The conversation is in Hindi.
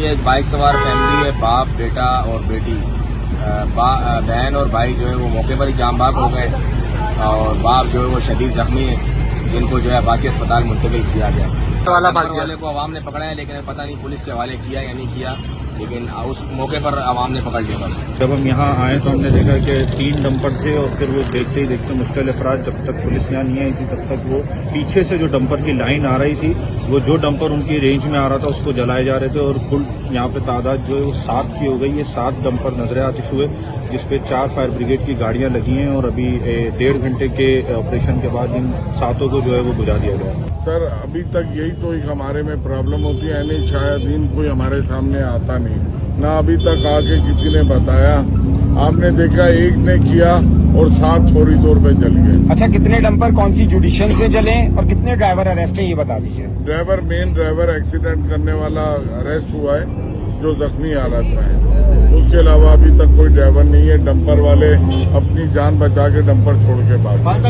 एक बाइक सवार फैमिली है, बाप, बेटा और बेटी। बहन और भाई जो है वो मौके पर ही जाम भाग हो गए और बाप जो है वो शदीद जख्मी है, जिनको जो है अब्बासी अस्पताल मुंतकिल किया गया। वाले को आवाम ने पकड़ा है, लेकिन पता नहीं पुलिस के हवाले किया या नहीं किया, लेकिन उस मौके पर आवाम ने पकड़ लिया। बस जब हम यहाँ आए तो हमने देखा कि 3 डंपर थे और फिर वो देखते ही देखते मुश्किल अफराद, जब तक पुलिस यहाँ नहीं आई थी तब तक वो पीछे से जो डंपर की लाइन आ रही थी, वो जो डंपर उनकी रेंज में आ रहा था उसको जलाए जा रहे थे और कुल यहाँ पे तादाद जो है वो 7 की हो गई है। 7 डंपर नजर आतिश हुए, जिसपे 4 फायर ब्रिगेड की गाड़ियां लगी हैं और अभी 1.5 घंटे के ऑपरेशन के बाद इन 7 को जो है वो बुझा दिया गया। सर अभी तक यही तो एक हमारे में प्रॉब्लम होती है, नहीं शायद दिन कोई हमारे सामने आता नहीं, ना अभी तक आके किसी ने बताया। आपने देखा एक ने किया और 7 फौरी तौर पे जल गए। अच्छा, कितने डंपर कौन सी जुडिशंस में जले और कितने ड्राइवर अरेस्ट है ये बता दीजिए। मेन ड्राइवर एक्सीडेंट करने वाला अरेस्ट हुआ है, जो जख्मी हालत में है। उसके अलावा अभी तक कोई ड्राइवर नहीं है। डंपर वाले अपनी जान बचा के डंपर छोड़ के भाग